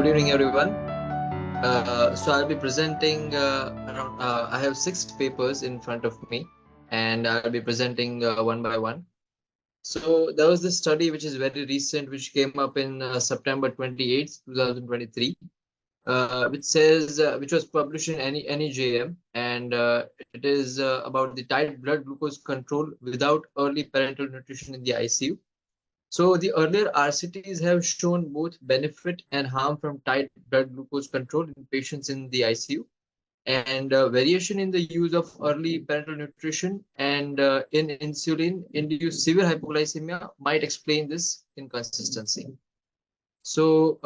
Good evening, everyone. So I'll be presenting I have 6 papers in front of me, and I'll be presenting one by one. So there was this study which is very recent, which came up in September 28th, 2023, which was published in NEJM, and it is about the tight blood glucose control without early parenteral nutrition in the ICU. So the earlier RCTs have shown both benefit and harm from tight blood glucose control in patients in the ICU, and variation in the use of early parenteral nutrition and in insulin-induced severe hypoglycemia might explain this inconsistency. So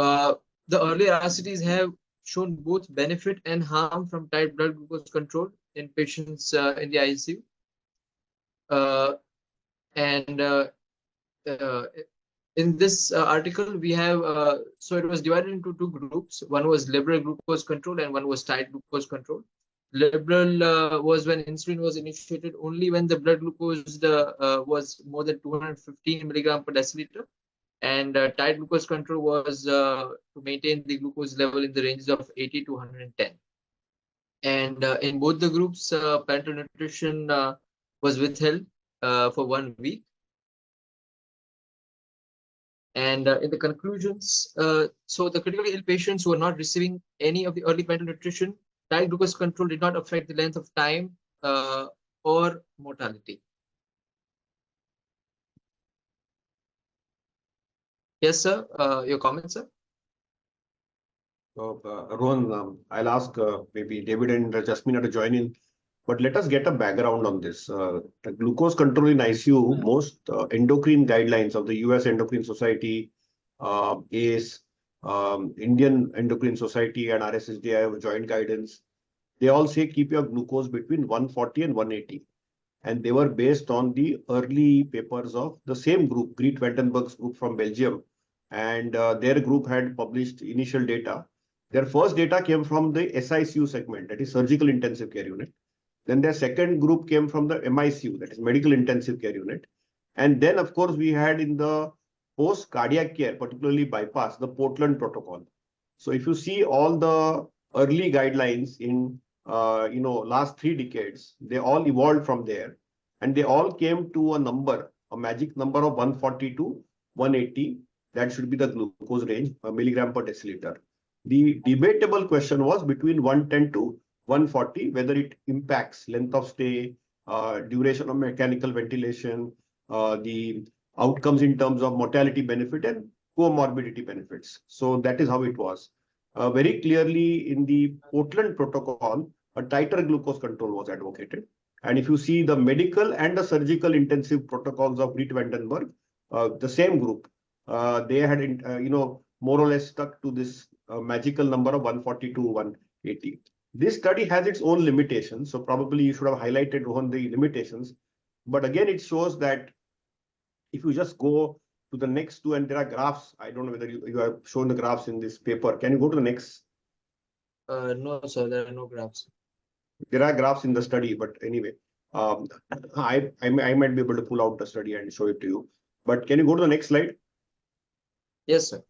the earlier RCTs have shown both benefit and harm from tight blood glucose control in patients in the ICU. And in this article, we have, so it was divided into 2 groups. One was liberal glucose control and one was tight glucose control. Liberal was when insulin was initiated only when the blood glucose was more than 215 milligram per deciliter. And tight glucose control was to maintain the glucose level in the ranges of 80 to 110. And in both the groups, parenteral nutrition was withheld for 1 week. And in the conclusions, so the critically ill patients who are not receiving any of the early parenteral nutrition, tight glucose control did not affect the length of time or mortality. Yes, sir. Your comments, sir? So, Rohan, I'll ask maybe David and Jasmina to join in. But let us get a background on this. The glucose control in ICU, most endocrine guidelines of the US Endocrine Society, ACE, Indian Endocrine Society and RSSDI have joint guidance. They all say keep your glucose between 140 and 180. And they were based on the early papers of the same group, Greet Vandenberg's group from Belgium. And their group had published initial data. Their first data came from the SICU segment, that is surgical intensive care unit. Then their second group came from the MICU, that is medical intensive care unit. And then, of course, we had in the post cardiac care, particularly bypass, the Portland protocol. So if you see all the early guidelines in last 3 decades, they all evolved from there, and they all came to a number, a magic number of 140 to 180. That should be the glucose range, a milligram per deciliter. The debatable question was between 110 to 140, whether it impacts length of stay, duration of mechanical ventilation, the outcomes in terms of mortality benefit and comorbidity benefits. So that is how it was. Very clearly in the Portland protocol, a tighter glucose control was advocated. And if you see the medical and the surgical intensive protocols of Greet Vandenberg, the same group, they had, more or less stuck to this magical number of 140 to 180. This study has its own limitations. So probably you should have highlighted, Rohan, the limitations. But again, it shows that if you just go to the next 2, and there are graphs, I don't know whether you have shown the graphs in this paper. Can you go to the next? No, sir, there are no graphs. There are graphs in the study, but anyway, I might be able to pull out the study and show it to you. But can you go to the next slide? Yes, sir.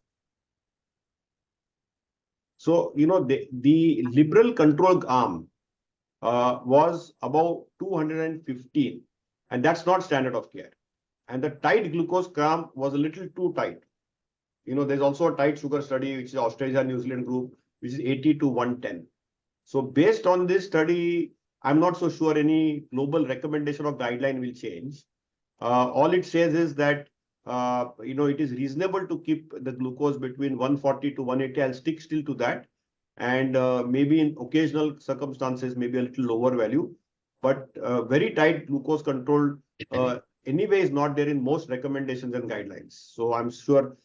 So, the liberal control arm was about 215, and that's not standard of care. And the tight glucose arm was a little too tight. There's also a tight sugar study, which is Australia, New Zealand group, which is 80 to 110. So based on this study, I'm not so sure any global recommendation or guideline will change. All it says is that, it is reasonable to keep the glucose between 140 to 180. I'll stick still to that. And maybe in occasional circumstances, maybe a little lower value. But very tight glucose control anyway is not there in most recommendations and guidelines. So I'm sure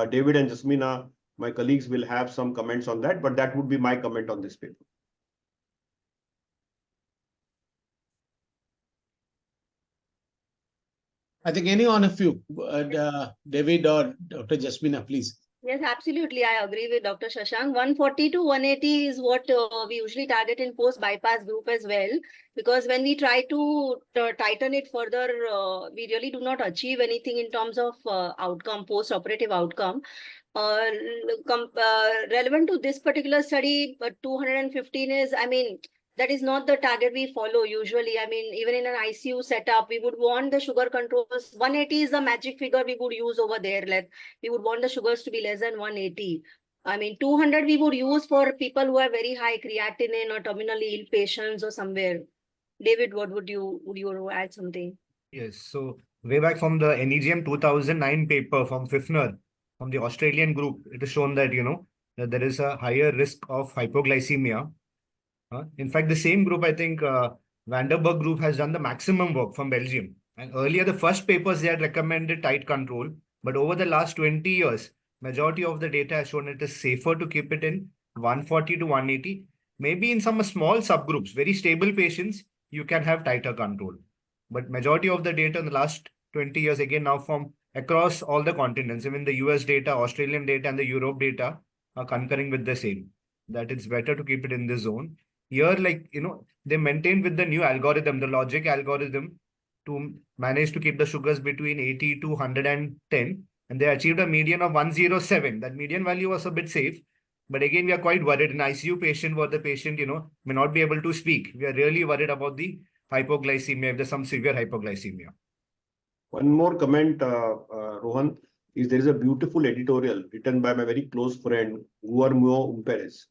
David and Jasmina, my colleagues, will have some comments on that, but that would be my comment on this paper. I think any one of you, David or Dr. Jasmina, please. Yes, absolutely. I agree with Dr. Shashank. 140 to 180 is what we usually target in post-bypass group as well. Because when we try to tighten it further, we really do not achieve anything in terms of outcome, post-operative outcome. Relevant to this particular study, but 215 is, I mean, that is not the target we follow usually. I mean, even in an ICU setup, we would want the sugar controls. 180 is the magic figure we would use over there. Like we would want the sugars to be less than 180. I mean, 200 we would use for people who have very high creatinine or terminally ill patients or somewhere. David, what would you add something? Yes, so way back from the NEGM 2009 paper from Fifner, from the Australian group, it is shown that, that there is a higher risk of hypoglycemia. In fact, the same group, I think, Vanderberg group has done the maximum work from Belgium. And earlier, the first papers, they had recommended tight control. But over the last 20 years, majority of the data has shown it is safer to keep it in 140 to 180. Maybe in some small subgroups, very stable patients, you can have tighter control. But majority of the data in the last 20 years, again, now from across all the continents, even the US data, Australian data, and the Europe data are concurring with the same, that it's better to keep it in this zone. Here, like, they maintained with the new algorithm, the logic algorithm, to manage to keep the sugars between 80 to 110, and they achieved a median of 107. That median value was a bit safe. But again, we are quite worried. In ICU patient where the patient, may not be able to speak. We are really worried about the hypoglycemia, if there's some severe hypoglycemia. One more comment, Rohan, is there is a beautiful editorial written by my very close friend, Guillermo Umperes.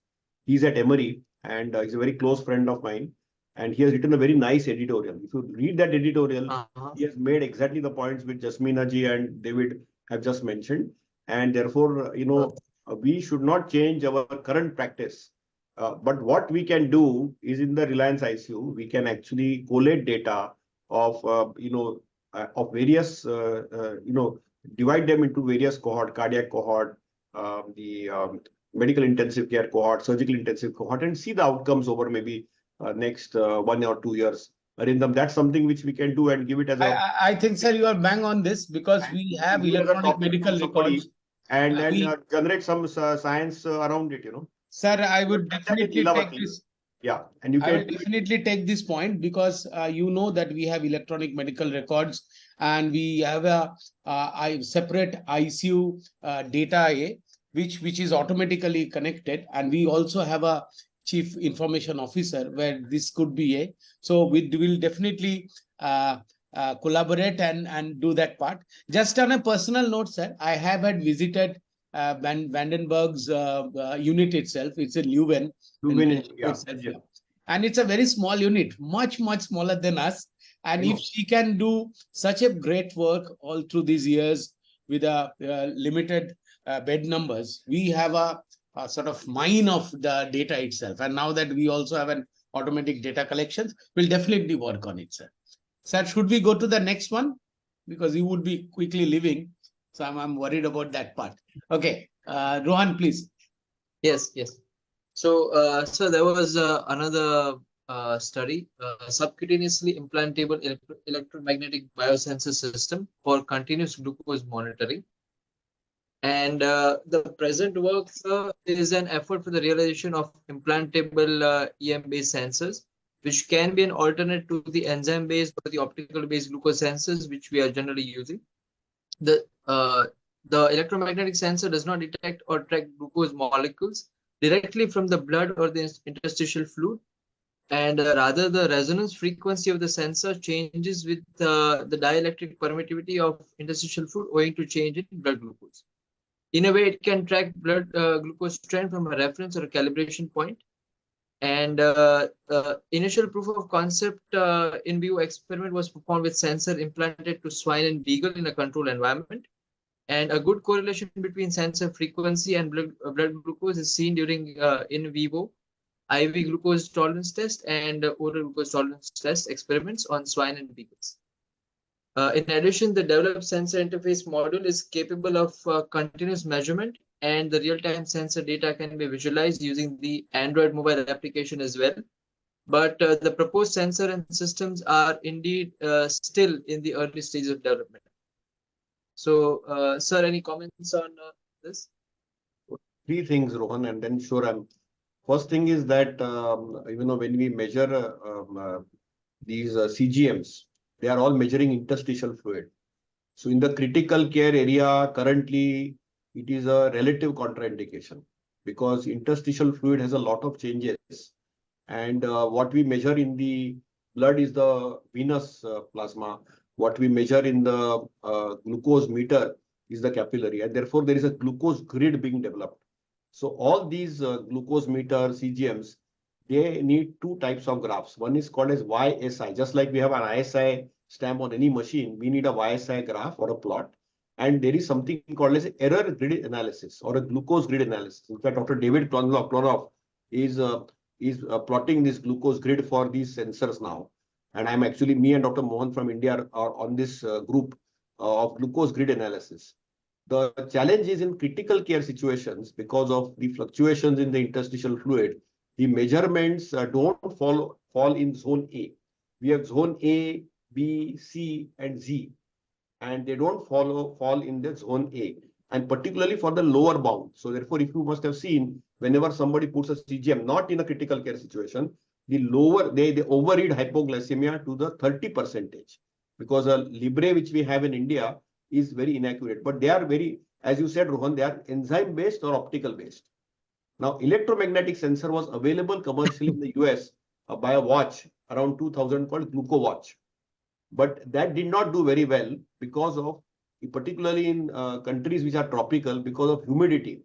He's at Emory and he's a very close friend of mine. And he has written a very nice editorial. If you read that editorial, he has made exactly the points which Jasmeena ji and David have just mentioned. And therefore, we should not change our current practice. But what we can do is in the Reliance ICU, we can actually collate data of, of various, divide them into various cohort, cardiac cohort, the medical intensive care cohort, surgical intensive cohort, and see the outcomes over maybe next 1 or 2 years. Arindam, that's something which we can do and give it as a. I think, sir, you are bang on this because we have electronic medical records. And generate some science around it, Sir, I would definitely take this. Yeah, and you can. I will definitely take this point because you know that we have electronic medical records and we have a separate ICU data which is automatically connected, and we also have a chief information officer where this could be so we will definitely collaborate and do that part. Just on a personal note, sir, I have had visited Vandenberg's unit itself. It's in Leuven. Yeah. And it's a very small unit, much smaller than us. And if she can do such a great work all through these years with a limited bed numbers, we have a sort of mine of the data itself. And now that we also have an automatic data collections, we'll definitely work on it, sir. Sir, should we go to the next one? Because you would be quickly leaving. So I'm worried about that part. Okay, Rohan, please. Yes. So, so there was another study, subcutaneously implantable electromagnetic biosensor system for continuous glucose monitoring. And the present work is an effort for the realization of implantable EM-based sensors, which can be an alternate to the enzyme-based or the optical-based glucose sensors, which we are generally using. The electromagnetic sensor does not detect or track glucose molecules directly from the blood or the interstitial fluid, and rather the resonance frequency of the sensor changes with the dielectric permittivity of interstitial fluid owing to change in blood glucose. In a way, it can track blood glucose trend from a reference or a calibration point. And initial proof of concept in vivo experiment was performed with sensor implanted to swine and beagle in a controlled environment. And a good correlation between sensor frequency and blood glucose is seen during in vivo IV glucose tolerance test and oral glucose tolerance test experiments on swine and beagles. In addition, the developed sensor interface module is capable of continuous measurement, and the real-time sensor data can be visualized using the Android mobile application as well. But the proposed sensor and systems are indeed still in the early stages of development. So, sir, any comments on this? three things, Rohan, and then sure I'm. First thing is that when we measure these CGMs, they are all measuring interstitial fluid. So in the critical care area, currently it is a relative contraindication because interstitial fluid has a lot of changes. And what we measure in the blood is the venous plasma. What we measure in the glucose meter is the capillary. And therefore, there is a glucose grid being developed. So all these glucose meter CGMs, they need two types of graphs. One is called as YSI. Just like we have an ISI stamp on any machine, we need a YSI graph or a plot. And there is something called as error grid analysis or a glucose grid analysis. In fact, Dr. David Klonoff is plotting this glucose grid for these sensors now. And I'm actually, me and Dr. Mohan from India are on this group of glucose grid analysis. The challenge is in critical care situations because of the fluctuations in the interstitial fluid, the measurements don't fall in zone A. We have zone A, B, C, and Z, and they don't fall in the zone A, and particularly for the lower bound. So therefore, if you must have seen, whenever somebody puts a CGM, not in a critical care situation, the lower, they overread hypoglycemia to the 30%, because a Libre which we have in India is very inaccurate. But they are very, as you said, Rohan, they are enzyme based or optical based. Now, electromagnetic sensor was available commercially in the US by a watch around 2000 called GlucoWatch. But that did not do very well because of, particularly in countries which are tropical, because of humidity.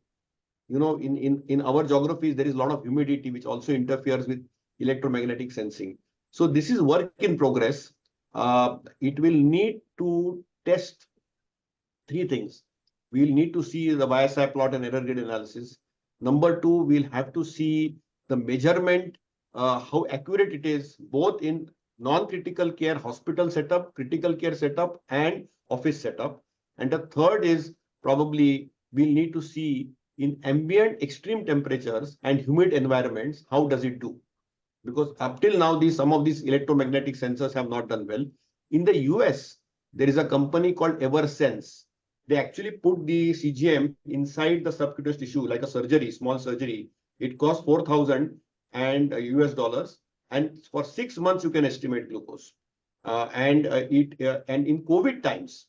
You know, in our geographies, there is a lot of humidity which also interferes with electromagnetic sensing. So this is work in progress. It will need to test three things. We'll need to see the YSI plot and error grid analysis. Number two, we'll have to see the measurement, how accurate it is, both in non-critical care hospital setup, critical care setup, and office setup. And the third is probably we'll need to see in ambient extreme temperatures and humid environments, how does it do? Because up till now, some of these electromagnetic sensors have not done well. In the US, there is a company called Eversense. They actually put the CGM inside the subcutaneous tissue, like a surgery, small surgery. It costs 4,000 and US dollars. And for 6 months, you can estimate glucose. And in COVID times,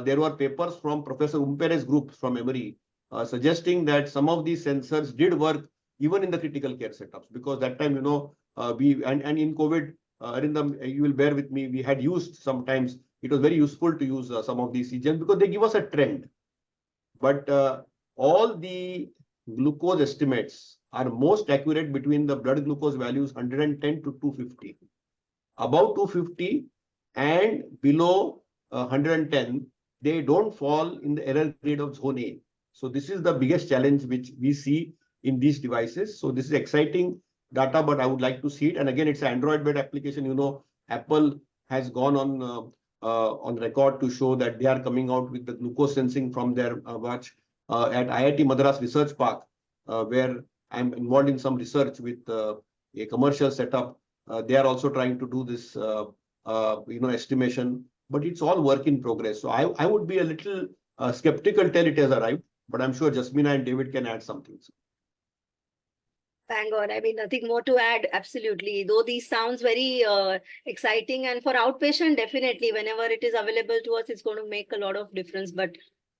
there were papers from Professor Umpere's group from Emory suggesting that some of these sensors did work even in the critical care setups, because that time, you know, in COVID, you will bear with me, we had used sometimes, it was very useful to use some of these CGMs because they give us a trend. But all the glucose estimates are most accurate between the blood glucose values 110 to 250. Above 250 and below 110, they don't fall in the error grade of zone A. So this is the biggest challenge which we see in these devices. So this is exciting data, but I would like to see it. And again, it's an Android-based application. You know, Apple has gone on record to show that they are coming out with the glucose sensing from their watch. At IIT Madras Research Park, where I'm involved in some research with a commercial setup, they are also trying to do this, estimation. But it's all work in progress. So I would be a little skeptical till it has arrived. But I'm sure Jasmina and David can add something. Thank God. I mean, nothing more to add. Absolutely. Though these sounds very exciting, and for outpatient, definitely, whenever it is available to us, it's going to make a lot of difference. But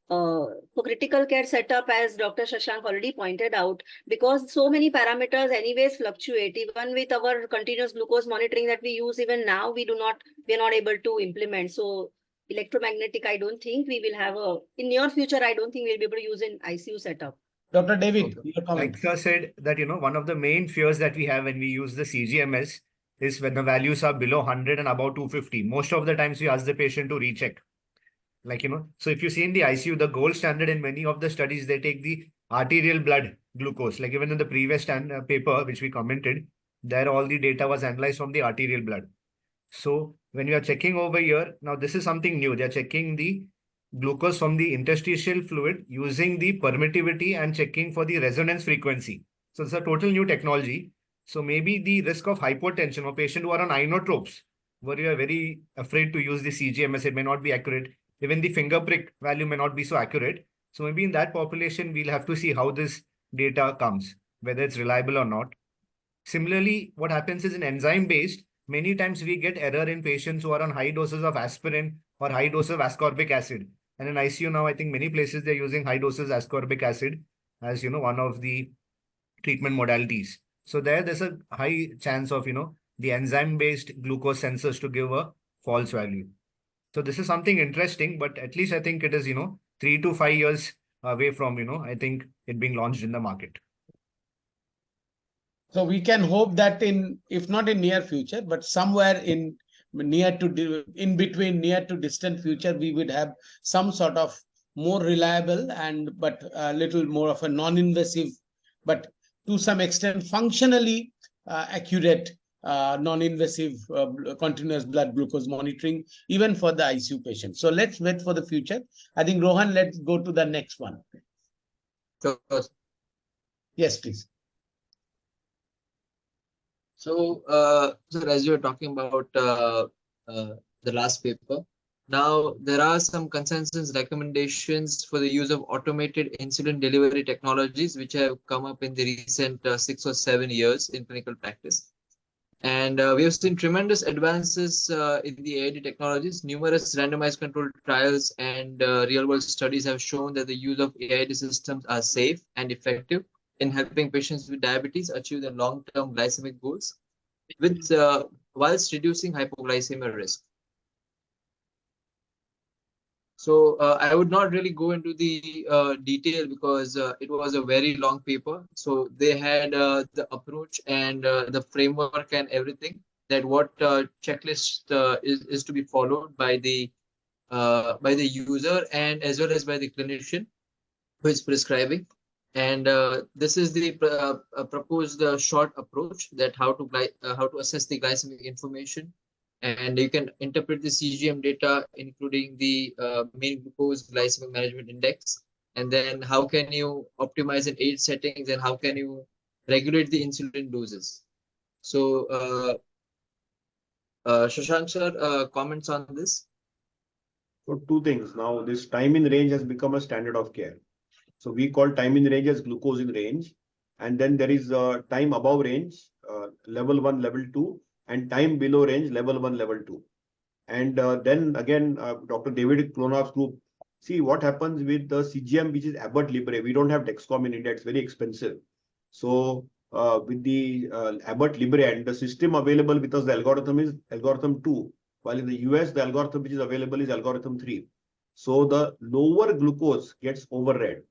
for critical care setup, as Dr. Shashank already pointed out, because so many parameters anyways fluctuate, even with our continuous glucose monitoring that we use even now, we are not able to implement. So electromagnetic, I don't think we will have in near future, I don't think we'll be able to use in ICU setup. Dr. David, your comment. Like sir said that, one of the main fears that we have when we use the CGMS is when the values are below 100 and above 250. Most of the times we ask the patient to recheck. Like, so if you see in the ICU, the gold standard in many of the studies, they take the arterial blood glucose. Like even in the previous paper, which we commented, there all the data was analyzed from the arterial blood. So when you are checking over here, now this is something new. They're checking the glucose from the interstitial fluid using the permittivity and checking for the resonance frequency. So it's a total new technology. So maybe the risk of hypotension or patient who are on inotropes, where you are very afraid to use the CGMS, it may not be accurate. Even the finger prick value may not be so accurate. So maybe in that population, we'll have to see how this data comes, whether it's reliable or not. Similarly, what happens is in enzyme-based, many times we get error in patients who are on high doses of aspirin or high dose of ascorbic acid. And in ICU now, I think many places they're using high doses ascorbic acid as one of the treatment modalities. So there's a high chance of the enzyme-based glucose sensors to give a false value. So this is something interesting, but at least I think it is 3 to 5 years away from I think it being launched in the market. So we can hope that if not in near future, but somewhere in between near to distant future, we would have some sort of more reliable but a little more of a non-invasive, but to some extent functionally accurate non-invasive continuous blood glucose monitoring, even for the ICU patient. So let's wait for the future. I think, Rohan, let's go to the next one. Sure. Yes, please. So, as you were talking about the last paper, now there are some consensus recommendations for the use of automated insulin delivery technologies, which have come up in the recent 6 or 7 years in clinical practice. And we have seen tremendous advances in the AID technologies. Numerous randomized controlled trials and real-world studies have shown that the use of AID systems are safe and effective in helping patients with diabetes achieve their long-term glycemic goals, whilst reducing hypoglycemia risk. So I would not really go into the detail because it was a very long paper. So they had the approach and the framework and everything, that what checklist is to be followed by the user and as well as by the clinician who is prescribing. And this is the proposed short approach, that how to assess the glycemic information. And you can interpret the CGM data, including the mean glucose glycemic management index. And then how can you optimize in age settings, and how can you regulate the insulin doses? So, Shashank sir, comments on this? So two things. Now, this time in range has become a standard of care. So we call time in range as glucose in range. And then there is time above range, level 1, level 2, and time below range, level 1, level 2. And then again, Dr. David Klonoff's group, see what happens with the CGM, which is Abbott Libre. We don't have Dexcom in India. It's very expensive. So with the Abbott Libre, and the system available with us, the algorithm is algorithm 2, while in the US, the algorithm which is available is algorithm 3. So the lower glucose gets overread.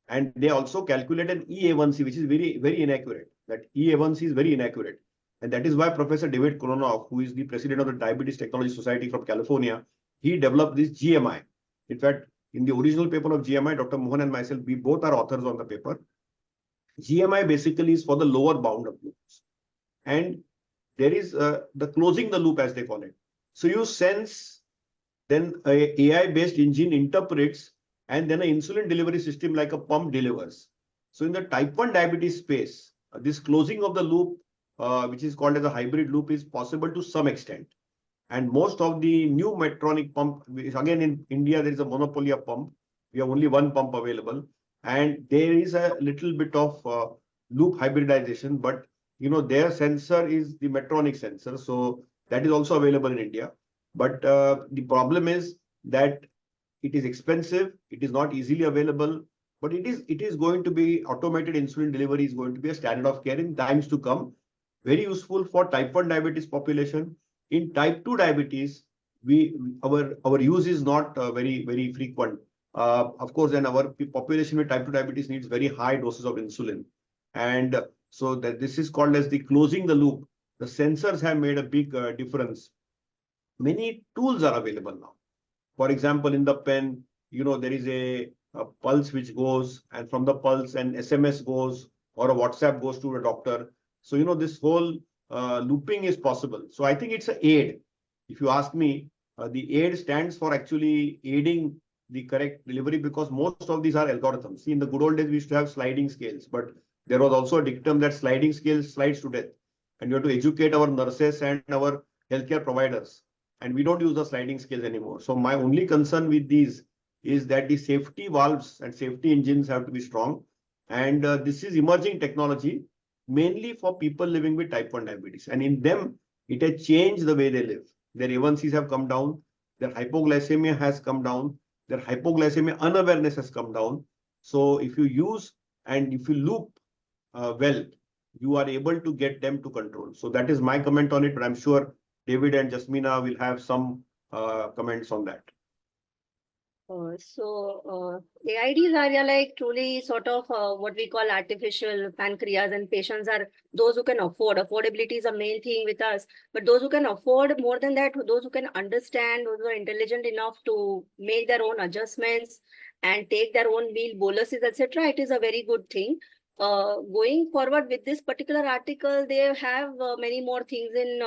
And they also calculate an EA1C, which is very, very inaccurate. That EA1C is very inaccurate. And that is why Professor David Klonoff, who is the president of the Diabetes Technology Society from California, he developed this GMI. In fact, in the original paper of GMI, Dr. Mohan and myself, we both are authors on the paper. GMI basically is for the lower bound of glucose. And there is the closing the loop, as they call it. So you sense, then a AI-based engine interprets, and then an insulin delivery system like a pump delivers. So in the type 1 diabetes space, this closing of the loop, which is called as a hybrid loop, is possible to some extent. And most of the new Medtronic pump, again in India, there is a monopoly of pump. We have only one pump available. And there is a little bit of loop hybridization, but their sensor is the Medtronic sensor. So that is also available in India. But the problem is that it is expensive. It is not easily available, but it is going to be automated insulin delivery is going to be a standard of care in times to come. Very useful for type 1 diabetes population. In type 2 diabetes, our use is not very, very frequent. Of course, then our population with type 2 diabetes needs very high doses of insulin. And so that this is called as the closing the loop. The sensors have made a big difference. Many tools are available now. For example, in the pen, there is a pulse which goes, and from the pulse an SMS goes, or a WhatsApp goes to a doctor. So, this whole looping is possible. So I think it's an aid. If you ask me, the aid stands for actually aiding the correct delivery, because most of these are algorithms. See, in the good old days, we used to have sliding scales, but there was also a dictum that sliding scales slides to death. And you have to educate our nurses and our healthcare providers. And we don't use the sliding scales anymore. So my only concern with these is that the safety valves and safety engines have to be strong. And this is emerging technology mainly for people living with type 1 diabetes. And in them, it has changed the way they live. Their A1Cs have come down, their hypoglycemia has come down, their hypoglycemia unawareness has come down. So if you use and if you loop well, you are able to get them to control. So that is my comment on it, but I'm sure David and Jasmina will have some comments on that. AIDs are like truly sort of what we call artificial pancreas, and patients are those who can afford. Affordability is a main thing with us, but those who can afford, more than that, those who can understand, those who are intelligent enough to make their own adjustments and take their own meal boluses, etc., it is a very good thing. Going forward with this particular article, they have many more things in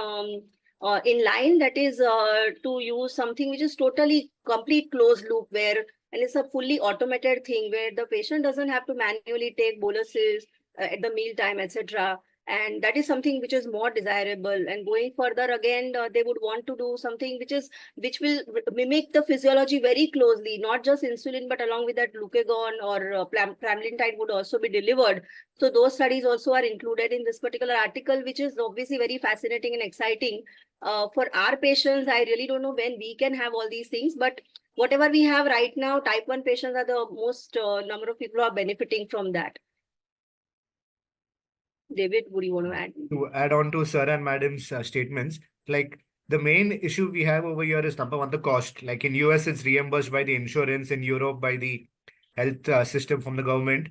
line, that is to use something which is totally complete closed loop, where and it's a fully automated thing where the patient doesn't have to manually take boluses at the meal time, etc. And that is something which is more desirable. And going further again, they would want to do something which will mimic the physiology very closely, not just insulin, but along with that glucagon or pramlintide would also be delivered. So those studies also are included in this particular article, which is obviously very fascinating and exciting. For our patients, I really don't know when we can have all these things, but whatever we have right now, type 1 patients are the most number of people who are benefiting from that. David, would you want to add? To add on to Sir and Madam's statements, like the main issue we have over here is number one, the cost. Like in US, it's reimbursed by the insurance, in Europe by the health system from the government.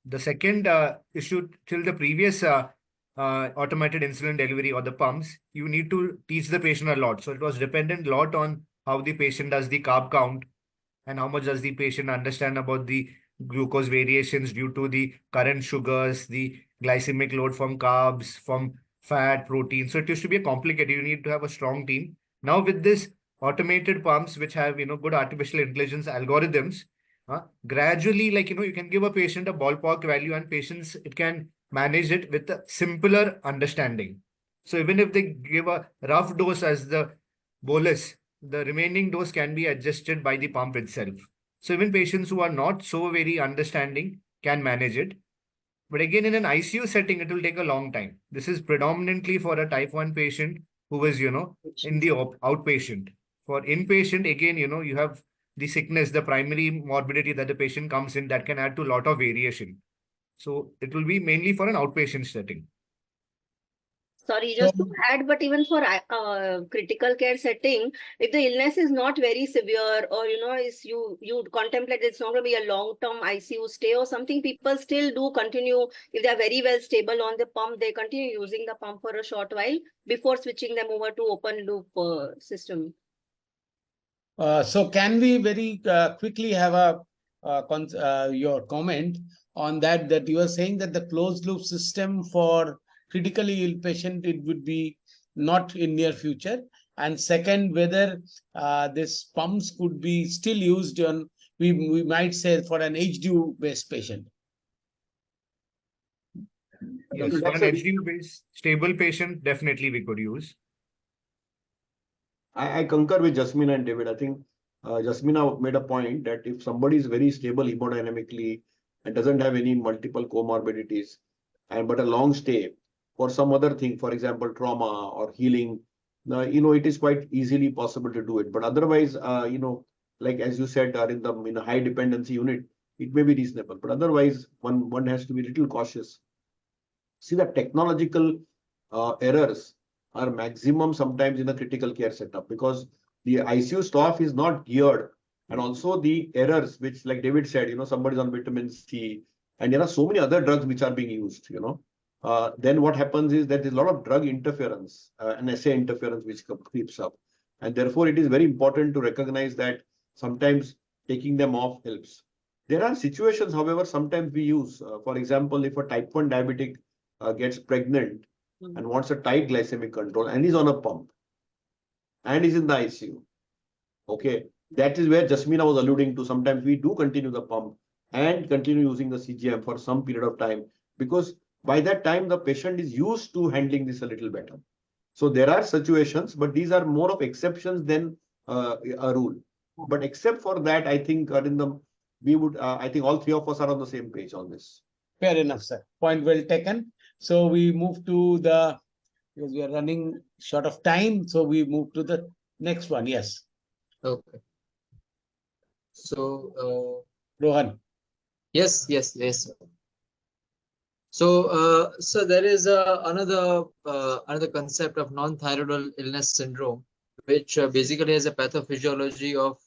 The second issue, till the previous automated insulin delivery or the pumps, you need to teach the patient a lot. So it was dependent a lot on how the patient does the carb count and how much does the patient understand about the glucose variations due to the current sugars, the glycemic load from carbs, from fat, protein. So it used to be a complicated. You need to have a strong team. Now with this automated pumps, which have good artificial intelligence algorithms, gradually, like you can give a patient a ballpark value, and patients it can manage it with a simpler understanding. So even if they give a rough dose as the bolus, the remaining dose can be adjusted by the pump itself. So even patients who are not so very understanding can manage it. But again, in an ICU setting, it will take a long time. This is predominantly for a type 1 patient who is, in the outpatient. For inpatient, again, you have the sickness, the primary morbidity that the patient comes in, that can add to a lot of variation. So it will be mainly for an outpatient setting. Sorry, just to add, but even for critical care setting, if the illness is not very severe, or is you contemplate it's not going to be a long-term ICU stay or something, people still do continue. If they are very well stable on the pump, they continue using the pump for a short while before switching them over to open loop system. So can we very quickly have your comment on that you are saying that the closed loop system for critically ill patient, it would be not in near future, and second, whether this pumps could be still used on, we might say, for an HDU based patient. Yes, for an HDU based stable patient, definitely we could use. I concur with Jasmina and David. I think Jasmina made a point that if somebody is very stable hemodynamically and doesn't have any multiple comorbidities, but a long stay for some other thing, for example, trauma or healing, it is quite easily possible to do it. But otherwise, like as you said, in a high dependency unit, it may be reasonable. But otherwise, one has to be a little cautious. See, the technological errors are maximum sometimes in a critical care setup, because the ICU staff is not geared, and also the errors, which, like David said, somebody's on vitamin C, and there are so many other drugs which are being used. Then what happens is that there's a lot of drug interference and assay interference which creeps up, and therefore it is very important to recognize that sometimes taking them off helps. There are situations, however, sometimes we use, for example, if a type 1 diabetic gets pregnant and wants a tight glycemic control and is on a pump and is in the ICU. Okay, that is where Jasmina was alluding to. Sometimes we do continue the pump and continue using the CGM for some period of time, because by that time the patient is used to handling this a little better. So there are situations, but these are more of exceptions than a rule. But except for that, I think I think all three of us are on the same page on this. Fair enough, sir. Point well taken. So we move to the, because we are running short of time, so we move to the next one. Yes, Okay. So, Rohan. yes. So there is another concept of non-thyroidal illness syndrome, which basically has a pathophysiology of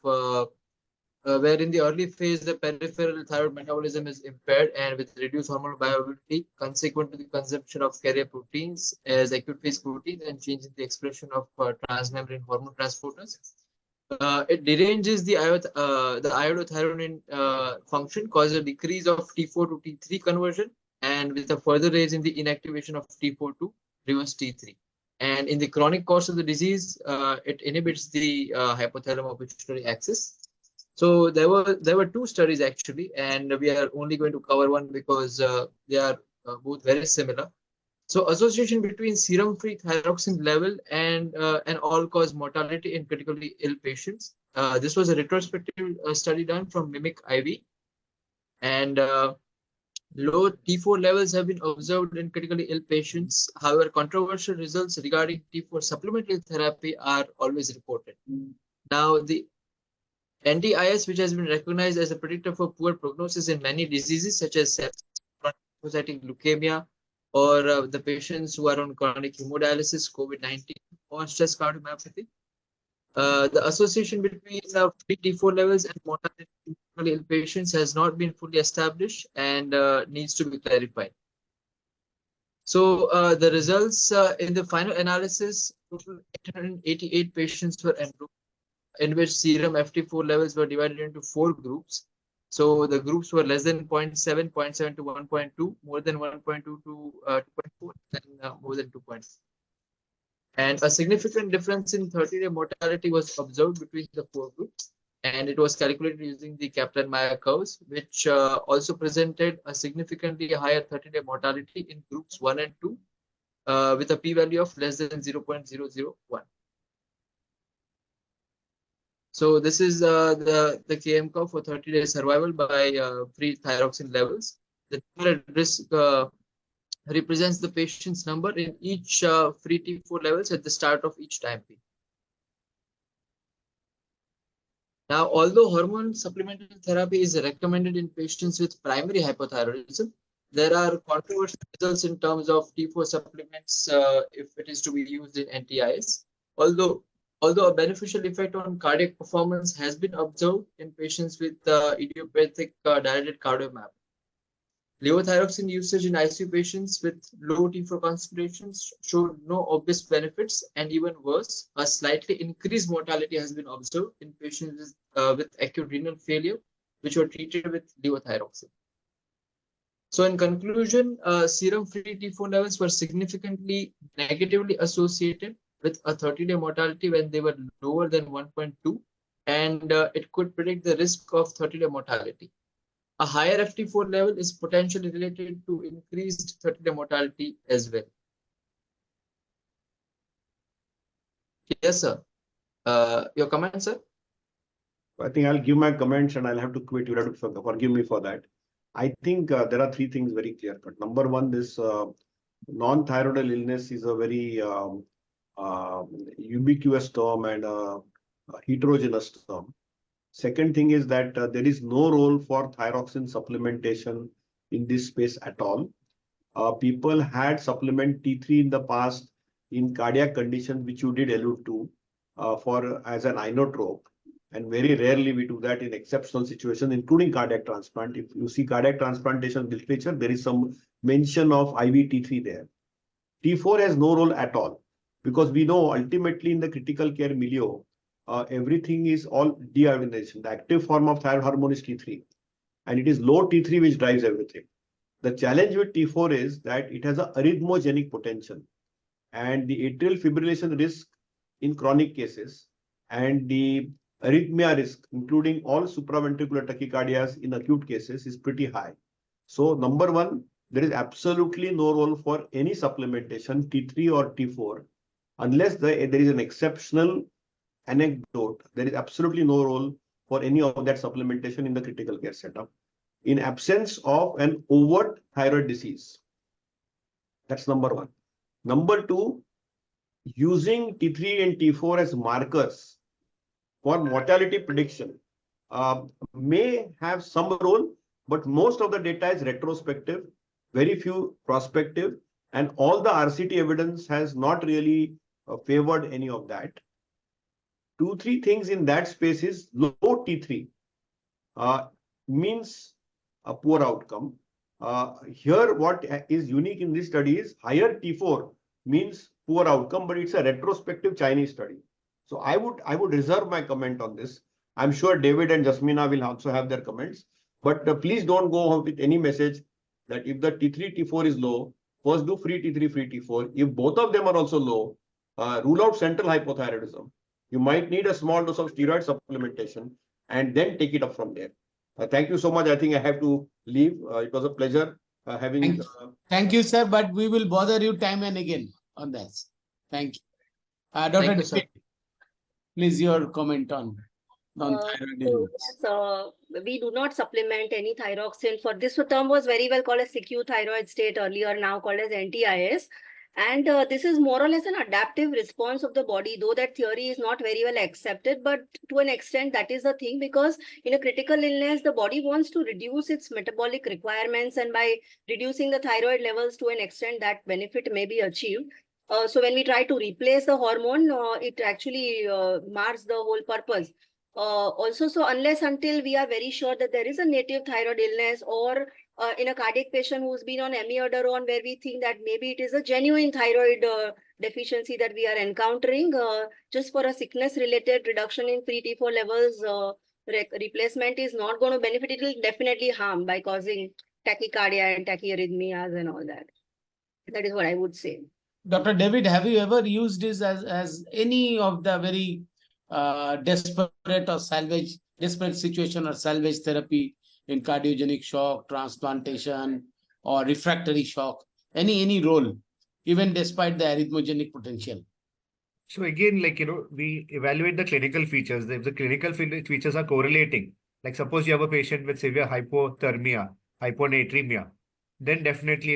where in the early phase the peripheral thyroid metabolism is impaired and with reduced hormonal viability, consequent to the consumption of carrier proteins as acute phase proteins and change in the expression of transmembrane hormone transporters. It deranges the iodothyroid function, causes a decrease of T4 to T3 conversion, and with a further raise in the inactivation of T4 to reverse T3. And in the chronic course of the disease, it inhibits the hypothalamo pituitary axis. So there were two studies actually, and we are only going to cover one because they are both very similar. So association between serum-free thyroxine level and an all-cause mortality in critically ill patients. This was a retrospective study done from Mimic IV, and low T4 levels have been observed in critically ill patients. However, controversial results regarding T4 supplemental therapy are always reported. Now, the NDIS, which has been recognized as a predictor for poor prognosis in many diseases such as lymphocytic leukemia, or the patients who are on chronic hemodialysis, COVID-19, or stress cardiomyopathy. The association between free T4 levels and mortality in critically ill patients has not been fully established and needs to be clarified. So the results in the final analysis, total 888 patients were enrolled, in which serum FT4 levels were divided into 4 groups. So the groups were less than 0.7, 0.7 to 1.2, more than 1.2 to 2.4, and more than 2.4. And a significant difference in 30-day mortality was observed between the 4 groups, and it was calculated using the Kaplan-Meier curves, which also presented a significantly higher 30-day mortality in groups 1 and 2, with a p-value of less than 0.001. So this is the KM curve for 30-day survival by free thyroxine levels. The risk represents the patient's number in each free T4 levels at the start of each time period. Now, although hormone supplemental therapy is recommended in patients with primary hypothyroidism, there are controversial results in terms of T4 supplements if it is to be used in NTIs. Although a beneficial effect on cardiac performance has been observed in patients with idiopathic dilated cardiomyopathy. Levothyroxine usage in ICU patients with low T4 concentrations showed no obvious benefits, and even worse, a slightly increased mortality has been observed in patients with acute renal failure, which were treated with levothyroxine. So in conclusion, serum-free T4 levels were significantly negatively associated with a 30-day mortality when they were lower than 1.2, and it could predict the risk of 30-day mortality. A higher FT4 level is potentially related to increased 30-day mortality as well. Yes, sir. Your comment, sir? I think I'll give my comments and I'll have to quit. You'll have to forgive me for that. I think there are 3 things very clear cut. Number one, this non-thyroidal illness is a very ubiquitous term and heterogeneous term. Second thing is that there is no role for thyroxine supplementation in this space at all. People had supplement T3 in the past in cardiac conditions, which you did allude to, for as an inotrope. And very rarely we do that in exceptional situations, including cardiac transplant. If you see cardiac transplantation literature, there is some mention of IV T3 there. T4 has no role at all, because we know ultimately in the critical care milieu, everything is all deiodination. The active form of thyroid hormone is T3, and it is low T3 which drives everything. The challenge with T4 is that it has an arrhythmogenic potential, and the atrial fibrillation risk in chronic cases and the arrhythmia risk, including all supraventricular tachycardias in acute cases, is pretty high. So number one, there is absolutely no role for any supplementation, T3 or T4, unless there is an exceptional anecdote. There is absolutely no role for any of that supplementation in the critical care setup. in absence of an overt thyroid disease. That's number one. Number two, using T3 and T4 as markers for mortality prediction may have some role, but most of the data is retrospective, very few prospective, and all the RCT evidence has not really favored any of that. 2-3 things in that space is low T3 means a poor outcome. Here, what is unique in this study is higher T4 means poor outcome, but it's a retrospective Chinese study. So I would reserve my comment on this. I'm sure David and Jasmina will also have their comments, but please don't go out with any message that if the T3, T4 is low, first do free T3, free T4. If both of them are also low, rule out central hypothyroidism. You might need a small dose of steroid supplementation and then take it up from there. Thank you so much. I think I have to leave. It was a pleasure having. Thank you, sir. But we will bother you time and again on this. Thank you. Dr. Thank you, sir. Please, your comment on thyroid illness. So we do not supplement any thyroxine for this. Term was very well called as CQ thyroid state earlier, now called as NTIS. And this is more or less an adaptive response of the body, though that theory is not very well accepted. But to an extent, that is the thing, because in a critical illness, the body wants to reduce its metabolic requirements. And by reducing the thyroid levels to an extent, that benefit may be achieved. So when we try to replace the hormone, it actually mars the whole purpose. Also, so unless until we are very sure that there is a native thyroid illness, or in a cardiac patient who's been on amiodarone, where we think that maybe it is a genuine thyroid deficiency that we are encountering, just for a sickness related reduction in free T4 levels, replacement is not going to benefit. It will definitely harm by causing tachycardia and tachyarrhythmias and all that. That is what I would say. Dr. David, have you ever used this as any of the very desperate or desperate situation or salvage therapy in cardiogenic shock, transplantation, or refractory shock? Any role, even despite the arrhythmogenic potential? So again, we evaluate the clinical features. If the clinical features are correlating, like suppose you have a patient with severe hypothermia, hyponatremia, then definitely,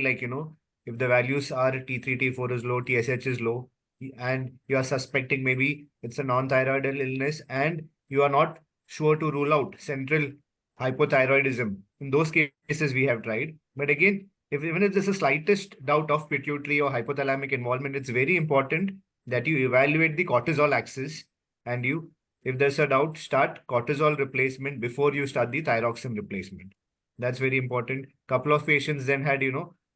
if the values are T3, T4 is low, TSH is low, and you are suspecting maybe it's a non-thyroidal illness, and you are not sure to rule out central hypothyroidism. In those cases, we have tried. But again, even if there's a slightest doubt of pituitary or hypothalamic involvement, it's very important that you evaluate the cortisol axis, and if there's a doubt, start cortisol replacement before you start the thyroxine replacement. That's very important. Couple of patients then had,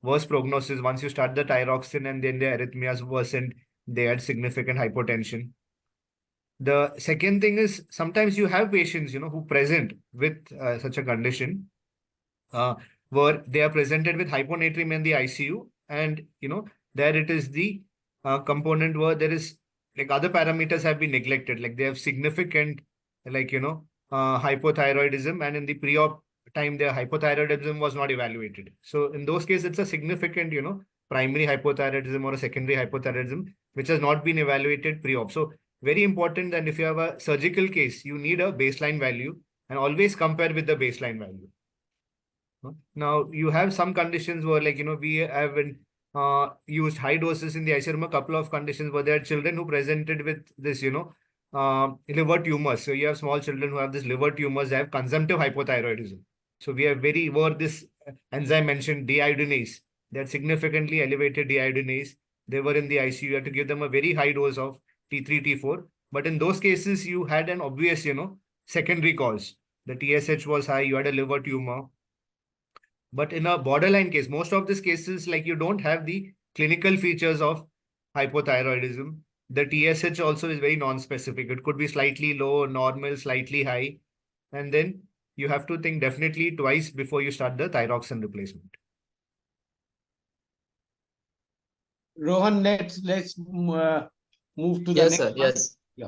worse prognosis once you start the thyroxine, and then their arrhythmias worsened. They had significant hypotension. The second thing is sometimes you have patients, who present with such a condition where they are presented with hyponatremia in the ICU, and, there it is the component where there is other parameters have been neglected, like they have significant, hypothyroidism, and in the pre-op time, their hypothyroidism was not evaluated. So in those cases, it's a significant, primary hypothyroidism or a secondary hypothyroidism, which has not been evaluated pre-op. So very important that if you have a surgical case, you need a baseline value and always compare with the baseline value. Now, you have some conditions where, we haven't used high doses in the ICU. A couple of conditions where there are children who presented with this, liver tumors. So you have small children who have this liver tumors, they have consumptive hypothyroidism. So we have where this enzyme mentioned, deiodinase, they had significantly elevated deiodinase. They were in the ICU. You had to give them a very high dose of T3, T4. But in those cases, you had an obvious, secondary cause. The TSH was high, you had a liver tumor. But in a borderline case, most of these cases, you don't have the clinical features of hypothyroidism. The TSH also is very non-specific. It could be slightly low, normal, slightly high. And then you have to think definitely twice before you start the thyroxine replacement. Rohan, let's move to the Yes, next sir. one. Yes. Yeah.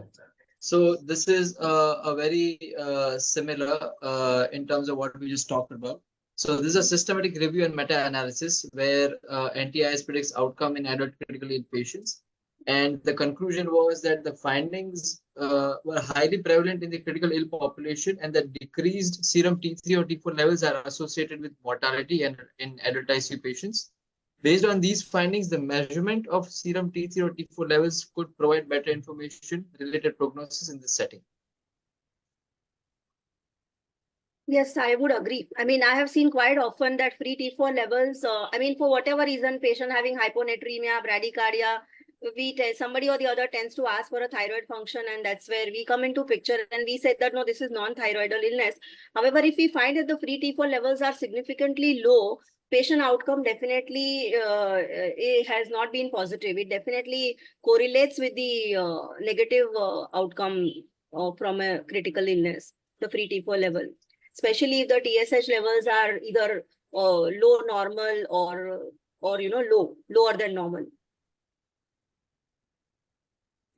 So this is a very similar in terms of what we just talked about. So this is a systematic review and meta-analysis where NTIS predicts outcome in adult critically ill patients. And the conclusion was that the findings were highly prevalent in the critical ill population, and that decreased serum T3 or T4 levels are associated with mortality and in adult ICU patients. Based on these findings, the measurement of serum T3 or T4 levels could provide better information related prognosis in this setting. Yes, I would agree. I mean, I have seen quite often that free T4 levels, I mean, for whatever reason, patient having hyponatremia, bradycardia, somebody or the other tends to ask for a thyroid function, and that's where we come into picture, and we said that no, this is non-thyroidal illness. However, if we find that the free T4 levels are significantly low, patient outcome definitely it has not been positive. It definitely correlates with the negative outcome from a critical illness, the free T4 level, especially if the TSH levels are either low normal or lower than normal.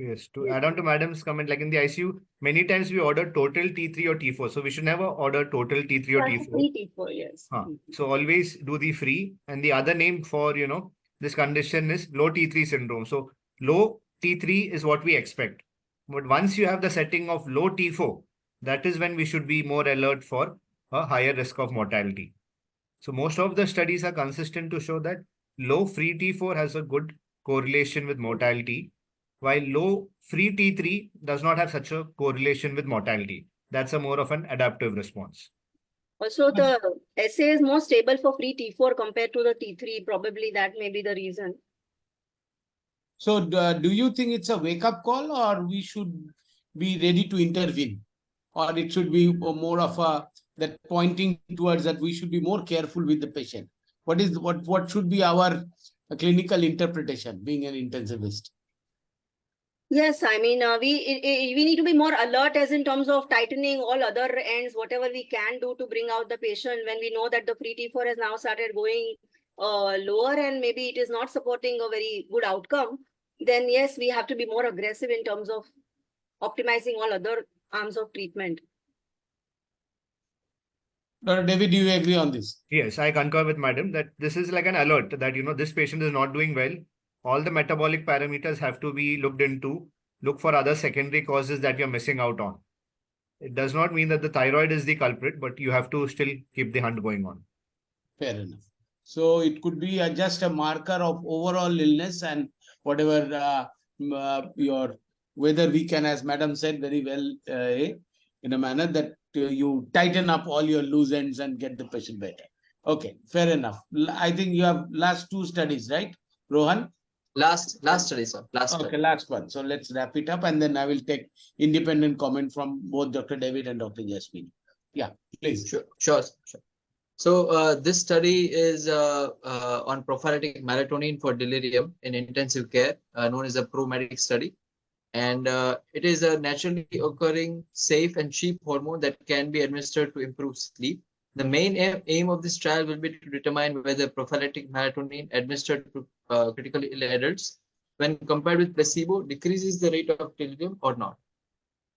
Yes, to add on to Madam's comment, like in the ICU, many times we order total T3 or T4. So we should never order total T3 or That's T4. free T4, yes. So always do the free. And the other name for, this condition is low T3 syndrome. So low T3 is what we expect. But once you have the setting of low T4, that is when we should be more alert for a higher risk of mortality. So most of the studies are consistent to show that low free T4 has a good correlation with mortality, while low free T3 does not have such a correlation with mortality. That's a more of an adaptive response. Also, the assay is more stable for free T4 compared to the T3. Probably that may be the reason. So do you think it's a wake-up call, or we should be ready to intervene? Or it should be more of that pointing towards that we should be more careful with the patient? What should be our clinical interpretation, being an intensivist? Yes, I mean, we need to be more alert as in terms of tightening all other ends, whatever we can do to bring out the patient when we know that the free T4 has now started going lower and maybe it is not supporting a very good outcome. Then yes, we have to be more aggressive in terms of optimizing all other arms of treatment. Dr. David, do you agree on this? Yes, I concur with Madam that this is like an alert that, this patient is not doing well. All the metabolic parameters have to be looked into. Look for other secondary causes that you're missing out on. It does not mean that the thyroid is the culprit, but you have to still keep the hunt going on. Fair enough. So it could be just a marker of overall illness and whatever whether we can, as Madam said very well, in a manner that you tighten up all your loose ends and get the patient better. Okay, fair enough. I think you have last two studies, right, Rohan? Last study, sir. Last one. So let's wrap it up, and then I will take independent comment from both Dr. David and Dr. Jasmine. Yeah, please. Sure. So this study is on prophylactic melatonin for delirium in intensive care, known as a ProMedic study. And it is a naturally occurring, safe and cheap hormone that can be administered to improve sleep. The main aim of this trial will be to determine whether prophylactic melatonin administered to critically ill adults, when compared with placebo, decreases the rate of delirium or not.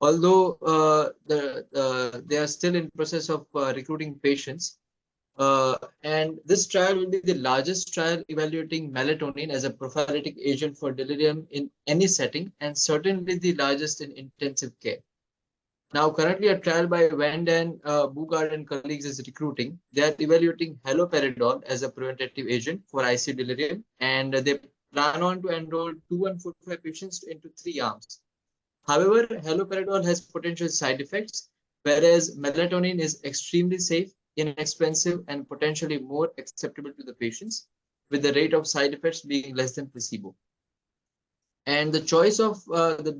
Although they are still in process of recruiting patients, and this trial will be the largest trial evaluating melatonin as a prophylactic agent for delirium in any setting, and certainly the largest in intensive care. Now, currently a trial by Vanden, Bugard and colleagues is recruiting. They are evaluating haloperidol as a preventative agent for ICU delirium, and they plan on to enroll 245 patients into 3 arms. However, haloperidol has potential side effects, whereas melatonin is extremely safe, inexpensive, and potentially more acceptable to the patients, with the rate of side effects being less than placebo. And the choice of the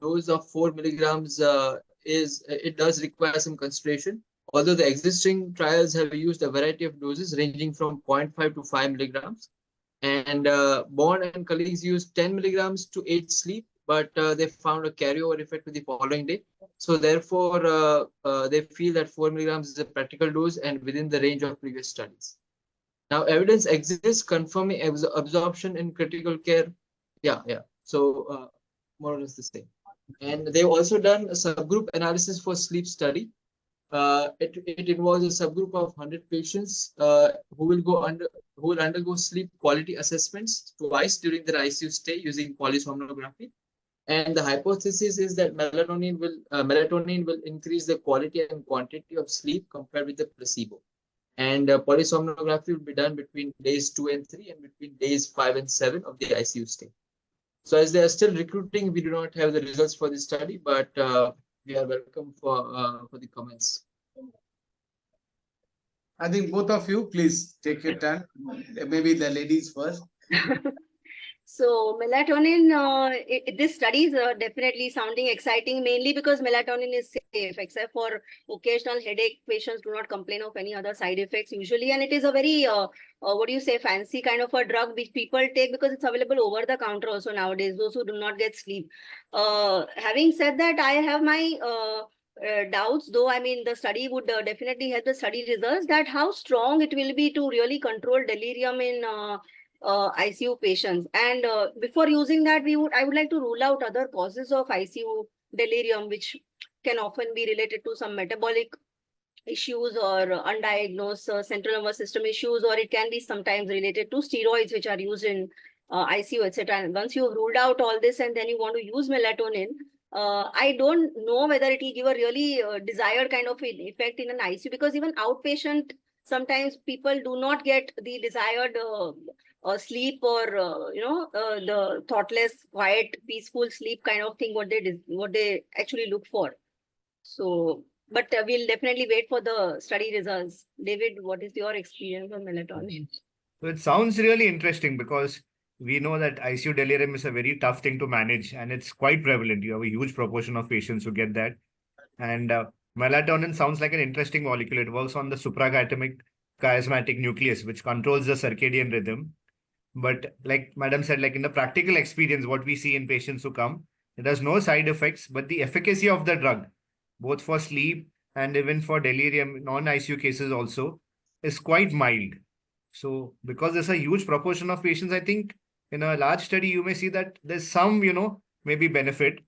dose of 4 milligrams it does require some consideration. Although the existing trials have used a variety of doses ranging from 0.5 to 5 milligrams, and Bond and colleagues used 10 milligrams to aid sleep, but they found a carryover effect with the following day. So therefore, they feel that 4 milligrams is a practical dose and within the range of previous studies. Now, evidence exists confirming absorption in critical care. Yeah. So more or less the same. And they've also done a subgroup analysis for sleep study. It involves a subgroup of 100 patients who will undergo sleep quality assessments twice during their ICU stay using polysomnography. And the hypothesis is that melatonin will increase the quality and quantity of sleep compared with the placebo. And polysomnography will be done between days 2 and 3 and between days 5 and 7 of the ICU stay. So as they are still recruiting, we do not have the results for this study, but we are welcome for the comments. I think both of you, please take your turn. Maybe the ladies first. So melatonin, this study is definitely sounding exciting, mainly because melatonin is safe, except for occasional headache. Patients do not complain of any other side effects usually, and it is a very, what do you say, fancy kind of a drug which people take because it's available over the counter also nowadays, those who do not get sleep. Having said that, I have my doubts, though. I mean, the study would definitely help the study results, that how strong it will be to really control delirium in ICU patients. And before using that, I would like to rule out other causes of ICU delirium, which can often be related to some metabolic issues or undiagnosed central nervous system issues, or it can be sometimes related to steroids which are used in ICU, etc. And once you've ruled out all this and then you want to use melatonin, I don't know whether it will give a really desired kind of effect in an ICU, because even outpatient, sometimes people do not get the desired sleep or the thoughtless, quiet, peaceful sleep kind of thing what they actually look for. So, but we'll definitely wait for the study results. David, what is your experience on melatonin? So it sounds really interesting because we know that ICU delirium is a very tough thing to manage and it's quite prevalent. You have a huge proportion of patients who get that. And melatonin sounds like an interesting molecule. It works on the suprachiasmatic chiasmatic nucleus, which controls the circadian rhythm. But like Madam said, like in the practical experience, what we see in patients who come, it has no side effects, but the efficacy of the drug, both for sleep and even for delirium, non-ICU cases also, is quite mild. So because there's a huge proportion of patients, I think in a large study, you may see that there's some, maybe benefit,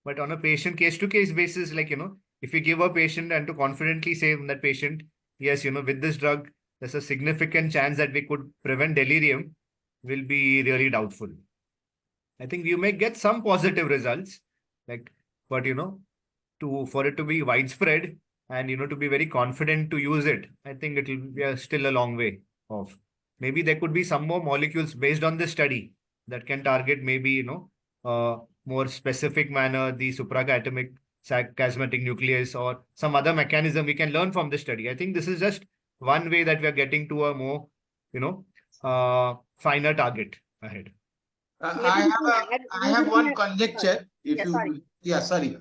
but on a patient case-to-case basis, like, if you give a patient and to confidently say that patient, yes, with this drug, there's a significant chance that we could prevent delirium, will be really doubtful. I think you may get some positive results, like, but for it to be widespread and to be very confident to use it, I think it will be still a long way off. Maybe there could be some more molecules based on this study that can target maybe more specific manner the suprachiasmatic chiasmatic nucleus or some other mechanism we can learn from the study. I think this is just one way that we are getting to a more finer target ahead. I have one conjecture. Sorry.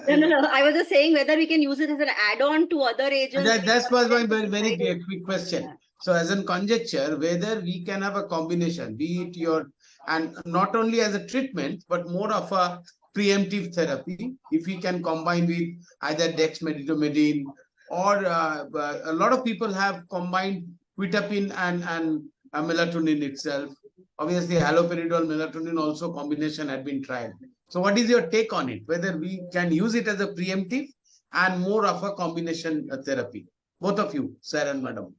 No. I was just saying whether we can use it as an add-on to other agents. That was my very quick question. So as a conjecture, whether we can have a combination, be it and not only as a treatment, but more of a preemptive therapy, if we can combine with either dexmedetomidine or a lot of people have combined quetiapine and melatonin itself. Obviously, haloperidol, melatonin also combination had been tried. So what is your take on it? Whether we can use it as a preemptive and more of a combination therapy? Both of you, sir and madam.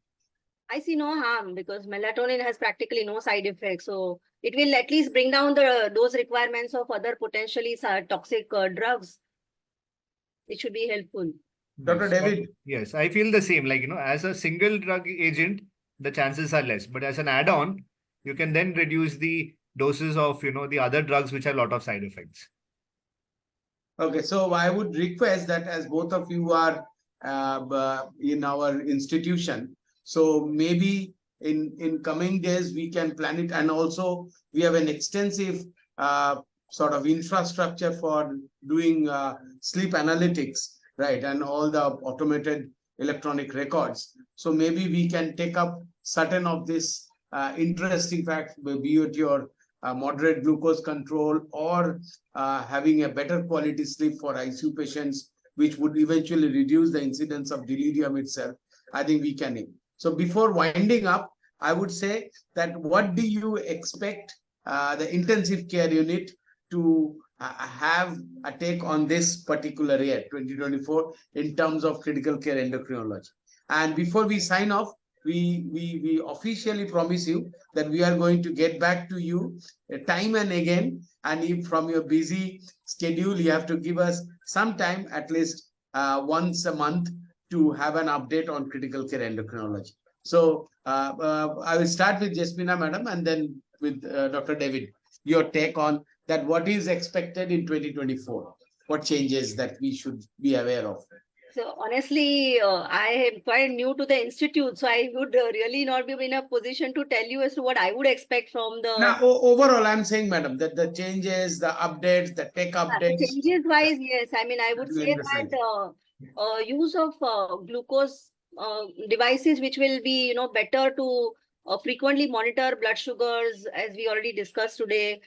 I see no harm because melatonin has practically no side effects. So it will at least bring down the dose requirements of other potentially toxic drugs. It should be helpful. Dr. David? Yes, I feel the same. Like, as a single drug agent, the chances are less. But as an add-on, you can then reduce the doses of, the other drugs which have a lot of side effects. Okay, so I would request that as both of you are in our institution, so maybe in coming days we can plan it, and also we have an extensive sort of infrastructure for doing sleep analytics, right, and all the automated electronic records. So maybe we can take up certain of this interesting facts, be it your moderate glucose control or having a better quality sleep for ICU patients, which would eventually reduce the incidence of delirium itself. I think we can aim. So before winding up, I would say that what do you expect the intensive care unit to have a take on this particular year, 2024, in terms of critical care endocrinology? And before we sign off, we officially promise you that we are going to get back to you time and again. And if from your busy schedule, you have to give us some time, at least once a month, to have an update on critical care endocrinology. So I will start with Jasmina madam and then with Dr. David, your take on that. What is expected in 2024? What changes that we should be aware of? So honestly, I am quite new to the institute, so I would really not be in a position to tell you as to what I would expect from the. Now, overall, I'm saying, madam, that the changes, the updates, the tech The updates, changes wise, yes. I mean, I would you say emphasize. that use of glucose devices, which will be, better to frequently monitor blood sugars, as we already discussed today,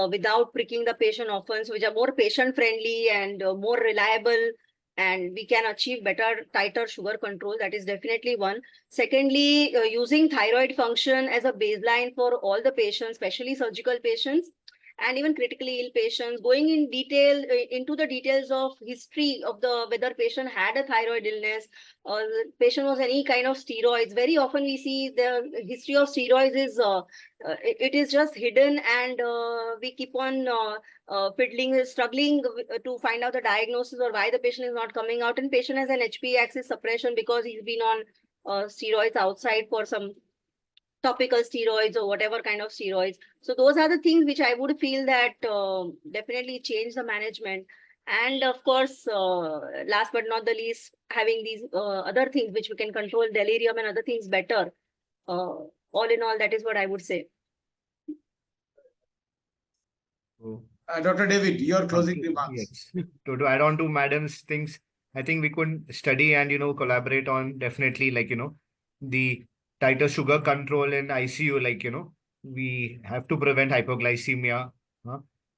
without pricking the patient often, so which are more patient friendly and more reliable, and we can achieve better, tighter sugar control. That is definitely one. Secondly, using thyroid function as a baseline for all the patients, especially surgical patients and even critically ill patients, going in detail into the details of history of the whether patient had a thyroid illness or the patient was any kind of steroids. Very often we see the history of steroids is it is just hidden, and we keep on fiddling, struggling to find out the diagnosis or why the patient is not coming out, and patient has an HPA axis suppression because he's been on steroids outside for some topical steroids or whatever kind of steroids. So those are the things which I would feel that definitely change the management. And of course, last but not the least, having these other things which we can control delirium and other things better. All in all, that is what I would say. Dr. David, your closing remarks. Yes. To add on to madam's things, I think we could study and, collaborate on definitely the tighter sugar control in ICU, we have to prevent hypoglycemia,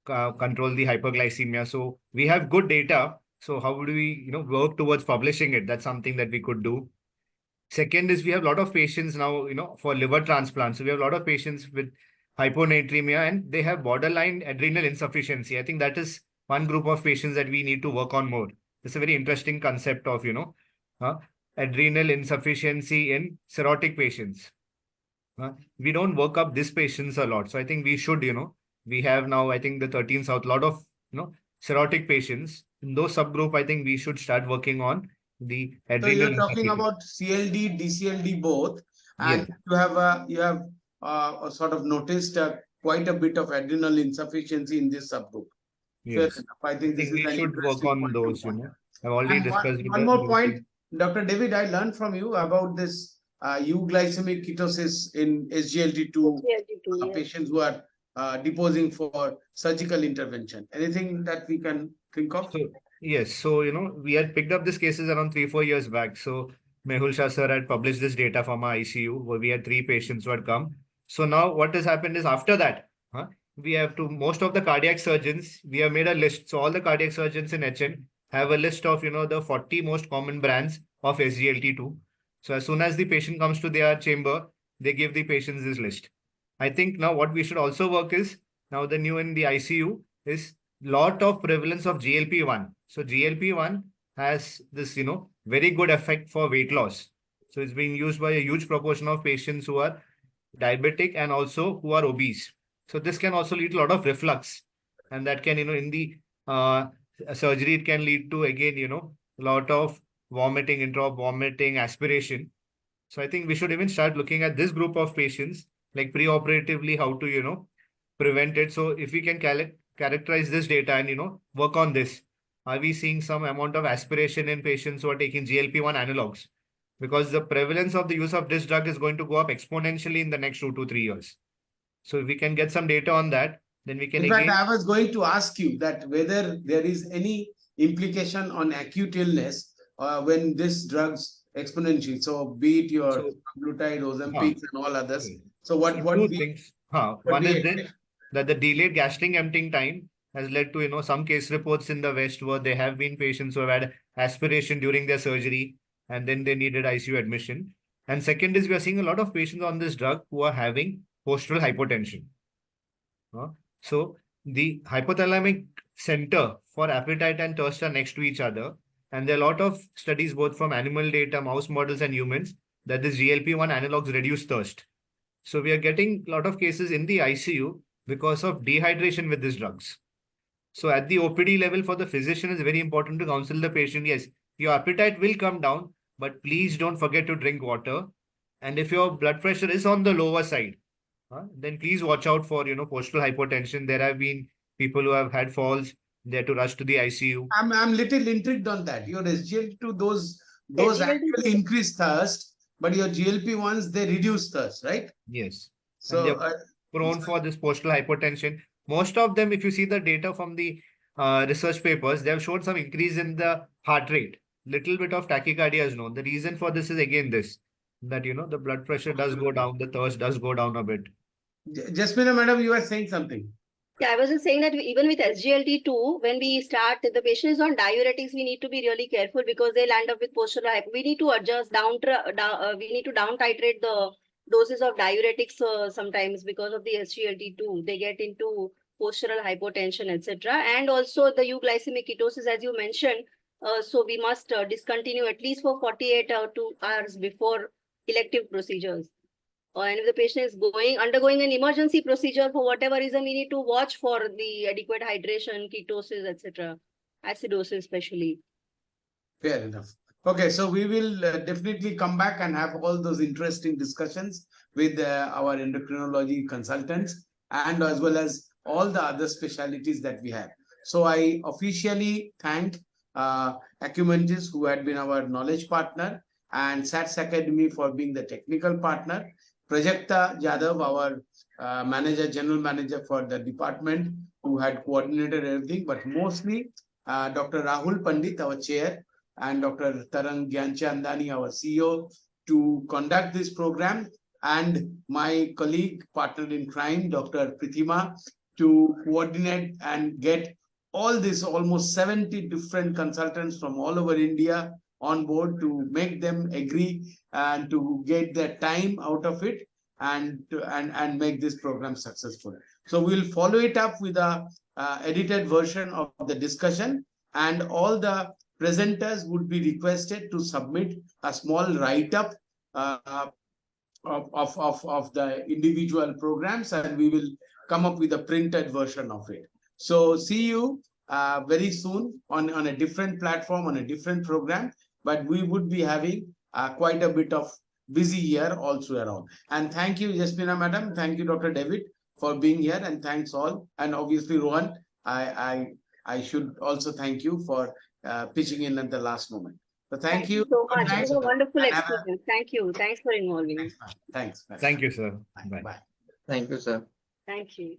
control the hypoglycemia. So we have good data. So how would we, work towards publishing it? That's something that we could do. Second is we have a lot of patients now, for liver transplant. So we have a lot of patients with hyponatremia and they have borderline adrenal insufficiency. I think that is one group of patients that we need to work on more. It's a very interesting concept of, adrenal insufficiency in cirrhotic patients. We don't work up these patients a lot. So I think we should, we have now, I think the 13 South, a lot of, cirrhotic patients. In those subgroup, I think we should start working on the So adrenal you're talking insufficiency. about CLD, DCLD both, and Yes. you have sort of noticed quite a bit of adrenal insufficiency in this subgroup. Fair Yes. enough. I think this is We an should work interesting on point to those, point out. I've already And discussed with one the more point, Dr. David, I learned from you about this euglycemic ketosis in SGLT2 SGLT2, yes. patients who are deposing for surgical intervention. Anything that we can think of? So, yes. So, we had picked up these cases around 3-4 years back. So Mehul Shah sir had published this data from our ICU where we had 3 patients who had come. So now what has happened is after that, we have to, most of the cardiac surgeons, we have made a list. So all the cardiac surgeons in HN have a list of, the 40 most common brands of SGLT2. So as soon as the patient comes to their chamber, they give the patients this list. I think now what we should also work is, now the new in the ICU is lot of prevalence of GLP-1. So GLP-1 has this, very good effect for weight loss. So it's being used by a huge proportion of patients who are diabetic and also who are obese. So this can also lead to a lot of reflux, and that can, in the surgery, it can lead to again, a lot of vomiting, intra vomiting, aspiration. So I think we should even start looking at this group of patients, like preoperatively, how to, prevent it. So if we can characterize this data and, work on this, are we seeing some amount of aspiration in patients who are taking GLP-1 analogs? Because the prevalence of the use of this drug is going to go up exponentially in the next 2 to 3 years. So if we can get some data on that, then we can In fact, again. I was going to ask you that whether there is any implication on acute illness when this drugs exponentially. So be it your glutide, Ozempic, and all others. So what two we things. what One we is expect? this, that the delayed gastric emptying time has led to, some case reports in the West where there have been patients who have had aspiration during their surgery and then they needed ICU admission. And second is we are seeing a lot of patients on this drug who are having postural hypotension. So the hypothalamic center for appetite and thirst are next to each other. And there are a lot of studies both from animal data, mouse models and humans that this GLP-1 analogs reduce thirst. So we are getting a lot of cases in the ICU because of dehydration with these drugs. So at the OPD level for the physician, it's very important to counsel the patient. Yes, your appetite will come down, but please don't forget to drink water. And if your blood pressure is on the lower side, then please watch out for, postural hypotension. There have been people who have had falls. They had to rush to the ICU. I'm little intrigued on that. Your SGLT2, those SGLT2 actually increase thirst, but your GLP-1s, they reduce thirst, right? Yes. And So they're prone for this postural hypotension. Most of them, if you see the data from the research papers, they have shown some increase in the heart rate. Little bit of tachycardia is known. The reason for this is again this, that, the blood pressure does go down, the thirst does go down a bit. Jasmina, madam, you were saying something. Yeah, I was just saying that even with SGLT2, when we start, the patient is on diuretics, we need to be really careful because they'll end up with postural hypo. We need to adjust we need to down titrate the doses of diuretics sometimes because of the SGLT2. They get into postural hypotension, etc. And also the euglycemic ketosis, as you mentioned. So we must discontinue at least for 48 hours before elective procedures. And if the patient is undergoing an emergency procedure for whatever reason, we need to watch for the adequate hydration, ketosis, etc., acidosis especially. Fair enough. Okay, so we will definitely come back and have all those interesting discussions with our endocrinology consultants and as well as all the other specialties that we have. So I officially thank Acumentis, who had been our knowledge partner, and SATS Academy for being the technical partner, Prajakta Jadhav, our general manager for the department, who had coordinated everything, but mostly Dr. Rahul Pandit, our chair, and Dr. Tarang Gyanchandani, our CEO, to conduct this program, and my colleague, partner in crime, Dr. Prithima, to coordinate and get all this almost 70 different consultants from all over India on board to make them agree and to get their time out of it and make this program successful. So we'll follow it up with a edited version of the discussion, and all the presenters would be requested to submit a small write-up of the individual programs, and we will come up with a printed version of it. So see you very soon on a different platform, on a different program, but we would be having quite a bit of busy year also around. And thank you, Jasmina madam. Thank you, Dr. David, for being here, and thanks all. And obviously, Rohan, I should also thank you for pitching in at the last moment. So thank you so much. It was a wonderful and experience. Thank you. Thanks for involving me. Thanks. Thank you, sir. Bye. Thank you, sir. Thank you.